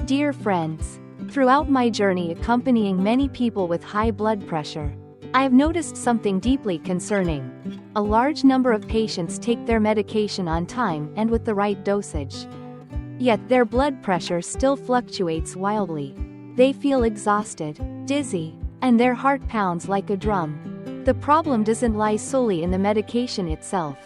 Dear friends, throughout my journey accompanying many people with high blood pressure, I have noticed something deeply concerning. A large number of patients take their medication on time and with the right dosage. Yet their blood pressure still fluctuates wildly. They feel exhausted, dizzy, and their heart pounds like a drum. The problem doesn't lie solely in the medication itself,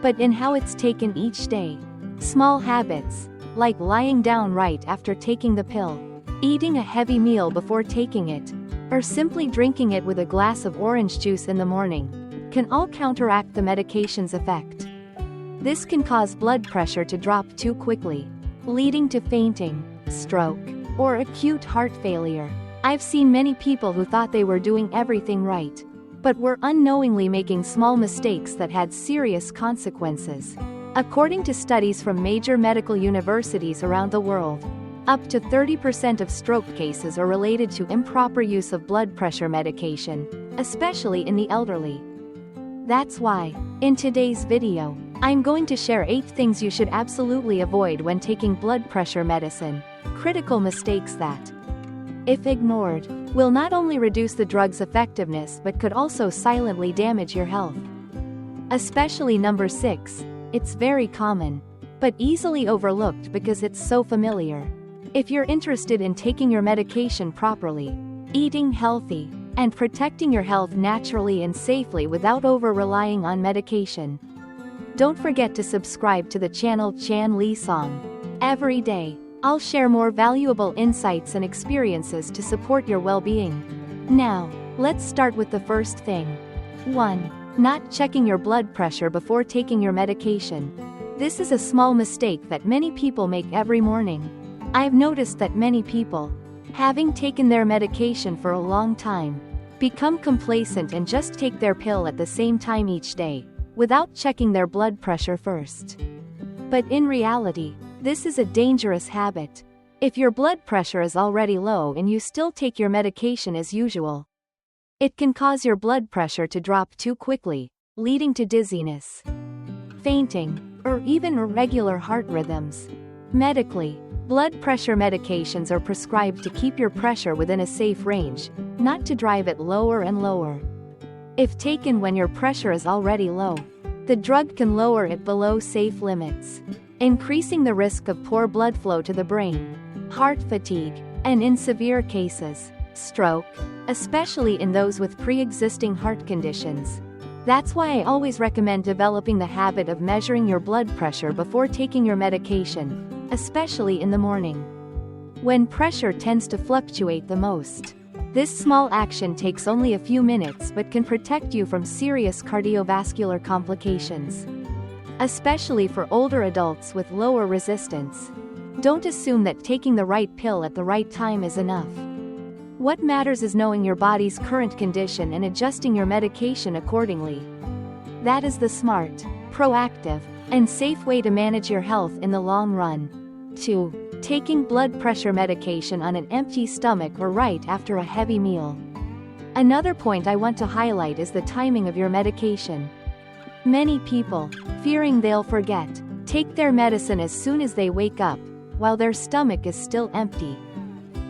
but in how it's taken each day. Small habits, like lying down right after taking the pill, eating a heavy meal before taking it, or simply drinking it with a glass of orange juice in the morning, can all counteract the medication's effect. This can cause blood pressure to drop too quickly, leading to fainting, stroke, or acute heart failure. I've seen many people who thought they were doing everything right, but were unknowingly making small mistakes that had serious consequences. According to studies from major medical universities around the world, up to 30% of stroke cases are related to improper use of blood pressure medication, especially in the elderly. That's why, in today's video, I'm going to share 8 things you should absolutely avoid when taking blood pressure medicine, critical mistakes that, if ignored, will not only reduce the drug's effectiveness but could also silently damage your health. Especially number 6, it's very common, but easily overlooked because it's so familiar. If you're interested in taking your medication properly, eating healthy, and protecting your health naturally and safely without over-relying on medication, don't forget to subscribe to the channel Chan Lee Song. Every day, I'll share more valuable insights and experiences to support your well-being. Now, let's start with the first thing. 1. Not checking your blood pressure before taking your medication. This is a small mistake that many people make every morning. I've noticed that many people, having taken their medication for a long time, become complacent and just take their pill at the same time each day, without checking their blood pressure first. But in reality, this is a dangerous habit. If your blood pressure is already low and you still take your medication as usual, it can cause your blood pressure to drop too quickly, leading to dizziness, fainting, or even irregular heart rhythms. Medically, blood pressure medications are prescribed to keep your pressure within a safe range, not to drive it lower and lower. If taken when your pressure is already low, the drug can lower it below safe limits, increasing the risk of poor blood flow to the brain, heart fatigue, and in severe cases, stroke, especially in those with pre-existing heart conditions. That's why I always recommend developing the habit of measuring your blood pressure before taking your medication, especially in the morning, when pressure tends to fluctuate the most. This small action takes only a few minutes but can protect you from serious cardiovascular complications, especially for older adults with lower resistance. Don't assume that taking the right pill at the right time is enough. What matters is knowing your body's current condition and adjusting your medication accordingly. That is the smart, proactive, and safe way to manage your health in the long run. 2. Taking blood pressure medication on an empty stomach or right after a heavy meal. Another point I want to highlight is the timing of your medication. Many people, fearing they'll forget, take their medicine as soon as they wake up, while their stomach is still empty.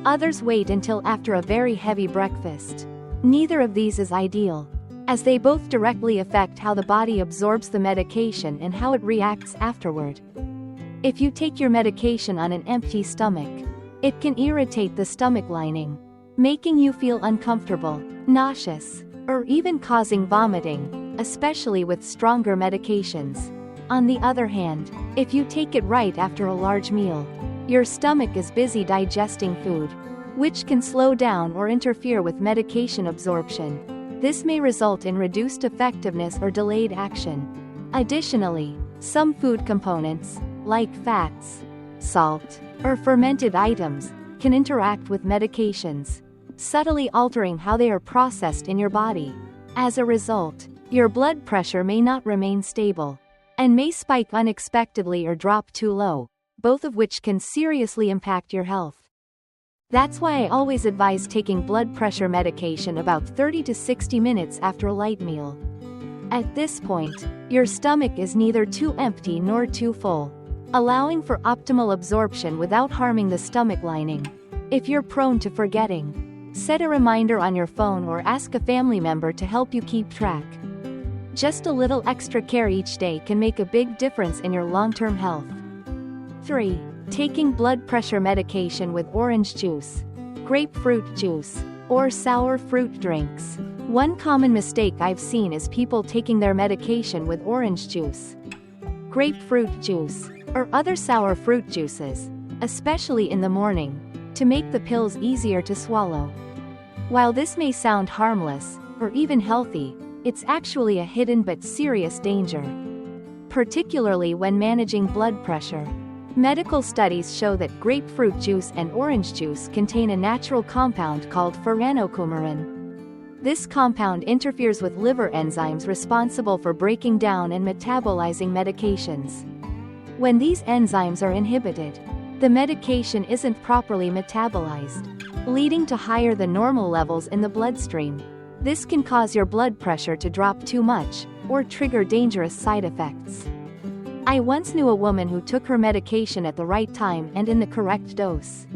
Others wait until after a very heavy breakfast. Neither of these is ideal, as they both directly affect how the body absorbs the medication and how it reacts afterward. If you take your medication on an empty stomach, it can irritate the stomach lining, making you feel uncomfortable, nauseous, or even causing vomiting, especially with stronger medications. On the other hand, if you take it right after a large meal, your stomach is busy digesting food, which can slow down or interfere with medication absorption. This may result in reduced effectiveness or delayed action. Additionally, some food components, like fats, salt, or fermented items, can interact with medications, subtly altering how they are processed in your body. As a result, your blood pressure may not remain stable, and may spike unexpectedly or drop too low, both of which can seriously impact your health. That's why I always advise taking blood pressure medication about 30 to 60 minutes after a light meal. At this point, your stomach is neither too empty nor too full, allowing for optimal absorption without harming the stomach lining. If you're prone to forgetting, set a reminder on your phone or ask a family member to help you keep track. Just a little extra care each day can make a big difference in your long-term health. 3. Taking blood pressure medication with orange juice, grapefruit juice, or sour fruit drinks. One common mistake I've seen is people taking their medication with orange juice, grapefruit juice, or other sour fruit juices, especially in the morning, to make the pills easier to swallow. While this may sound harmless, or even healthy, it's actually a hidden but serious danger, particularly when managing blood pressure. Medical studies show that grapefruit juice and orange juice contain a natural compound called furanocoumarin. This compound interferes with liver enzymes responsible for breaking down and metabolizing medications. When these enzymes are inhibited, the medication isn't properly metabolized, leading to higher than normal levels in the bloodstream. This can cause your blood pressure to drop too much, or trigger dangerous side effects. I once knew a woman who took her medication at the right time and in the correct dose,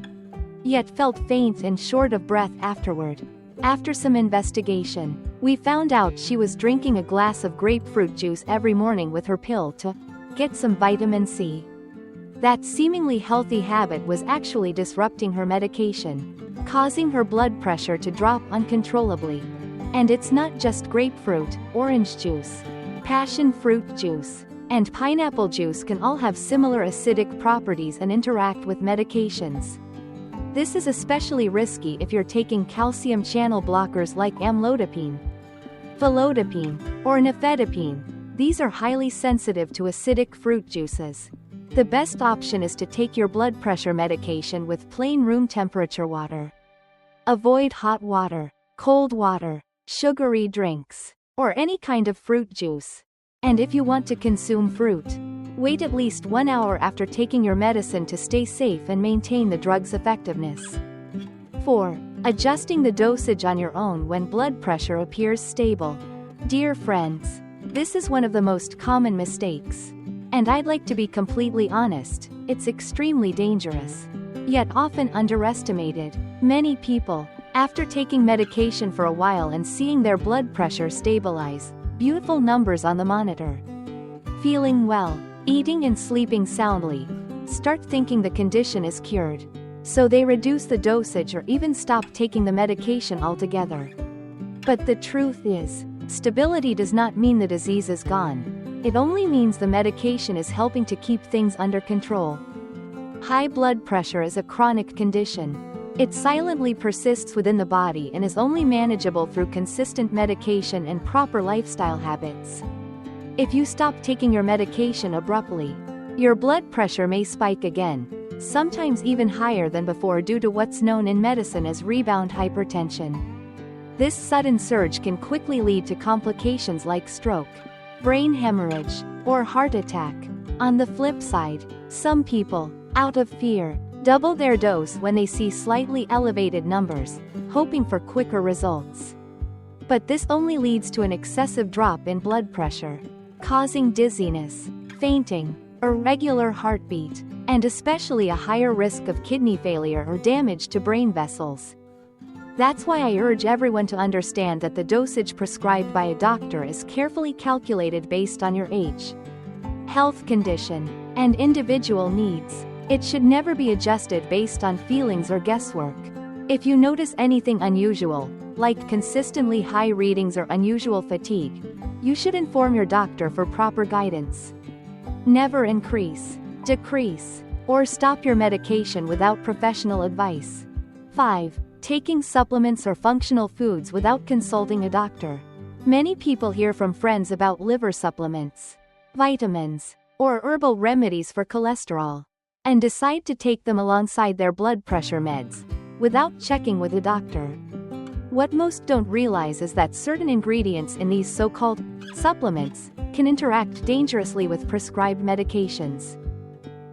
yet felt faint and short of breath afterward. After some investigation, we found out she was drinking a glass of grapefruit juice every morning with her pill to get some vitamin C. That seemingly healthy habit was actually disrupting her medication, causing her blood pressure to drop uncontrollably. And it's not just grapefruit, orange juice, passion fruit juice, and pineapple juice can all have similar acidic properties and interact with medications. This is especially risky if you're taking calcium channel blockers like amlodipine, felodipine, or nifedipine. These are highly sensitive to acidic fruit juices. The best option is to take your blood pressure medication with plain room temperature water. Avoid hot water, cold water, sugary drinks, or any kind of fruit juice. And if you want to consume fruit, wait at least 1 hour after taking your medicine to stay safe and maintain the drug's effectiveness. 4. Adjusting the dosage on your own when blood pressure appears stable. Dear friends, this is one of the most common mistakes. And I'd like to be completely honest, it's extremely dangerous, yet often underestimated. Many people, after taking medication for a while and seeing their blood pressure stabilize, beautiful numbers on the monitor, feeling well, eating and sleeping soundly, start thinking the condition is cured. So they reduce the dosage or even stop taking the medication altogether. But the truth is, stability does not mean the disease is gone. It only means the medication is helping to keep things under control. High blood pressure is a chronic condition. It silently persists within the body and is only manageable through consistent medication and proper lifestyle habits. If you stop taking your medication abruptly, your blood pressure may spike again, sometimes even higher than before due to what's known in medicine as rebound hypertension. This sudden surge can quickly lead to complications like stroke, brain hemorrhage, or heart attack. On the flip side, some people, out of fear, double their dose when they see slightly elevated numbers, hoping for quicker results. But this only leads to an excessive drop in blood pressure, causing dizziness, fainting, irregular heartbeat, and especially a higher risk of kidney failure or damage to brain vessels. That's why I urge everyone to understand that the dosage prescribed by a doctor is carefully calculated based on your age, health condition, and individual needs. It should never be adjusted based on feelings or guesswork. If you notice anything unusual, like consistently high readings or unusual fatigue, you should inform your doctor for proper guidance. Never increase, decrease, or stop your medication without professional advice. 5. Taking supplements or functional foods without consulting a doctor. Many people hear from friends about liver supplements, vitamins, or herbal remedies for cholesterol, and decide to take them alongside their blood pressure meds, without checking with a doctor. What most don't realize is that certain ingredients in these so-called supplements can interact dangerously with prescribed medications.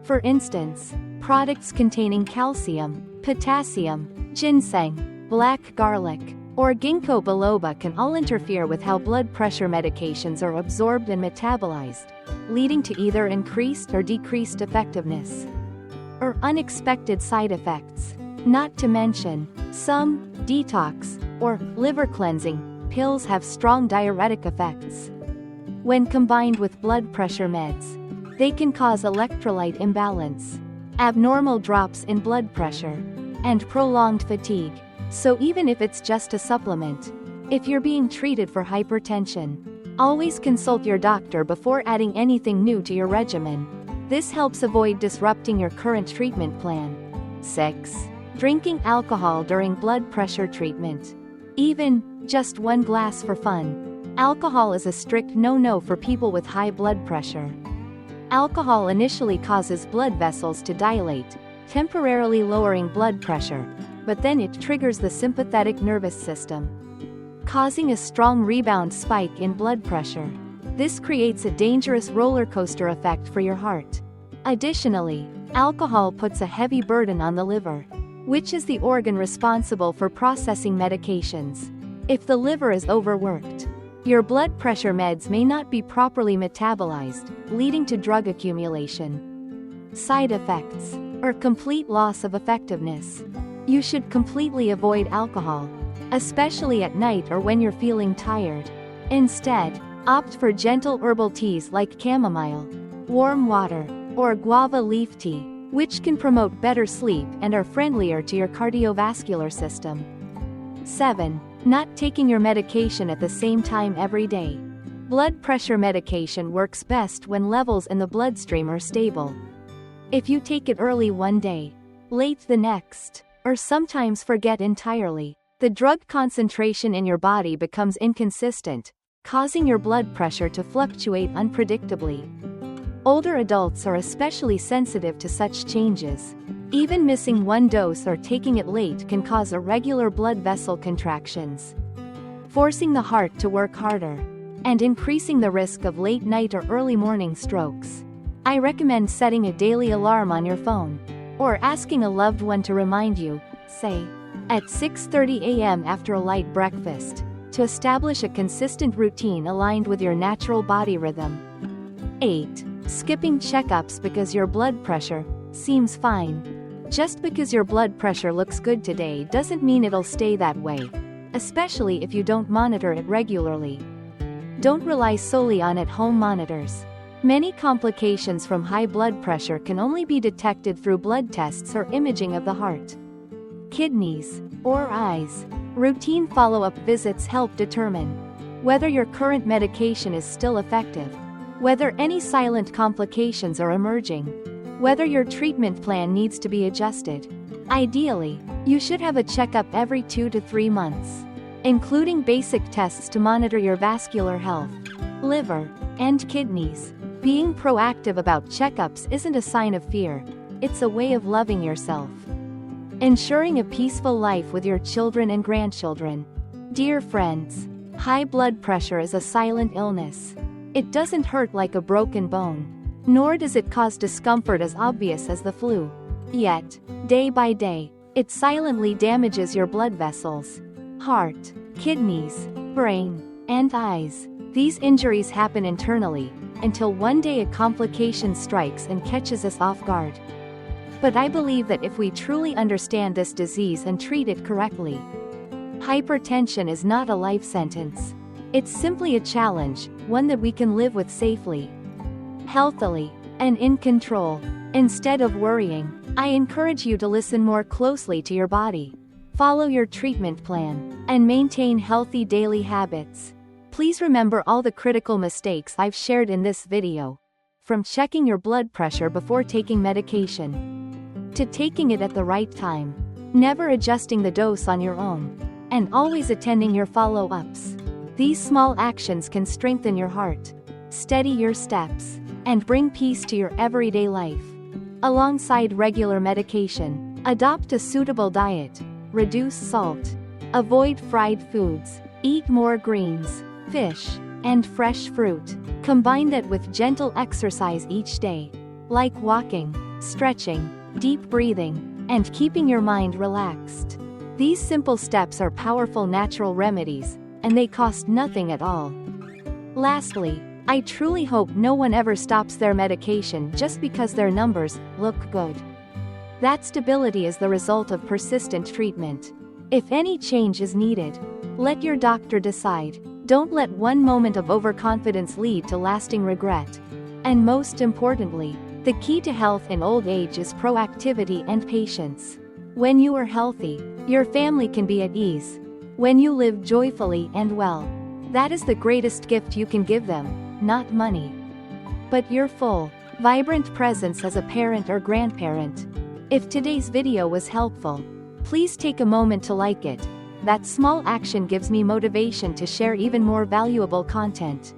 For instance, products containing calcium, potassium, ginseng, black garlic, or ginkgo biloba can all interfere with how blood pressure medications are absorbed and metabolized, leading to either increased or decreased effectiveness or unexpected side effects. Not to mention, some detox or liver cleansing pills have strong diuretic effects. When combined with blood pressure meds, they can cause electrolyte imbalance, abnormal drops in blood pressure, and prolonged fatigue. So even if it's just a supplement, if you're being treated for hypertension, always consult your doctor before adding anything new to your regimen. This helps avoid disrupting your current treatment plan. 6. Drinking alcohol during blood pressure treatment. Even just one glass for fun. Alcohol is a strict no-no for people with high blood pressure. Alcohol initially causes blood vessels to dilate, temporarily lowering blood pressure, but then it triggers the sympathetic nervous system, causing a strong rebound spike in blood pressure. This creates a dangerous roller coaster effect for your heart. Additionally, alcohol puts a heavy burden on the liver, which is the organ responsible for processing medications. If the liver is overworked, your blood pressure meds may not be properly metabolized, leading to drug accumulation, side effects, or complete loss of effectiveness. You should completely avoid alcohol, especially at night or when you're feeling tired. Instead, opt for gentle herbal teas like chamomile, warm water, or guava leaf tea, which can promote better sleep and are friendlier to your cardiovascular system. 7. Not taking your medication at the same time every day. Blood pressure medication works best when levels in the bloodstream are stable. If you take it early one day, late the next, or sometimes forget entirely, the drug concentration in your body becomes inconsistent, causing your blood pressure to fluctuate unpredictably. Older adults are especially sensitive to such changes. Even missing one dose or taking it late can cause irregular blood vessel contractions, forcing the heart to work harder, and increasing the risk of late night or early morning strokes. I recommend setting a daily alarm on your phone, or asking a loved one to remind you, say, at 6:30 a.m. after a light breakfast, to establish a consistent routine aligned with your natural body rhythm. 8. Skipping checkups because your blood pressure seems fine. Just because your blood pressure looks good today doesn't mean it'll stay that way, especially if you don't monitor it regularly. Don't rely solely on at-home monitors. Many complications from high blood pressure can only be detected through blood tests or imaging of the heart, kidneys, or eyes. Routine follow-up visits help determine whether your current medication is still effective, whether any silent complications are emerging, whether your treatment plan needs to be adjusted. Ideally, you should have a checkup every 2 to 3 months, including basic tests to monitor your vascular health, liver, and kidneys. Being proactive about checkups isn't a sign of fear, it's a way of loving yourself. Ensuring a peaceful life with your children and grandchildren. Dear friends, high blood pressure is a silent illness. It doesn't hurt like a broken bone, nor does it cause discomfort as obvious as the flu. Yet, day by day, it silently damages your blood vessels, heart, kidneys, brain, and eyes. These injuries happen internally, until one day a complication strikes and catches us off guard. But I believe that if we truly understand this disease and treat it correctly, hypertension is not a life sentence. It's simply a challenge, one that we can live with safely, healthily, and in control. Instead of worrying, I encourage you to listen more closely to your body, follow your treatment plan, and maintain healthy daily habits. Please remember all the critical mistakes I've shared in this video, from checking your blood pressure before taking medication, to taking it at the right time, never adjusting the dose on your own, and always attending your follow-ups. These small actions can strengthen your heart, steady your steps, and bring peace to your everyday life. Alongside regular medication, adopt a suitable diet, reduce salt, avoid fried foods, eat more greens, fish, and fresh fruit. Combine that with gentle exercise each day, like walking, stretching, deep breathing, and keeping your mind relaxed. These simple steps are powerful natural remedies, and they cost nothing at all. Lastly, I truly hope no one ever stops their medication just because their numbers look good. That stability is the result of persistent treatment. If any change is needed, let your doctor decide. Don't let one moment of overconfidence lead to lasting regret. And most importantly, the key to health in old age is proactivity and patience. When you are healthy, your family can be at ease. When you live joyfully and well, that is the greatest gift you can give them, not money, but your full, vibrant presence as a parent or grandparent. If today's video was helpful, please take a moment to like it. That small action gives me motivation to share even more valuable content.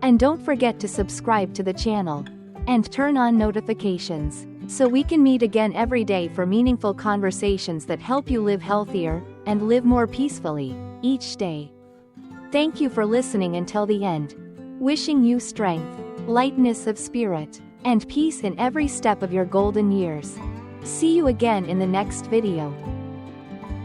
And don't forget to subscribe to the channel and turn on notifications so we can meet again every day for meaningful conversations that help you live healthier and live more peacefully each day. Thank you for listening until the end. Wishing you strength, lightness of spirit, and peace in every step of your golden years. See you again in the next video.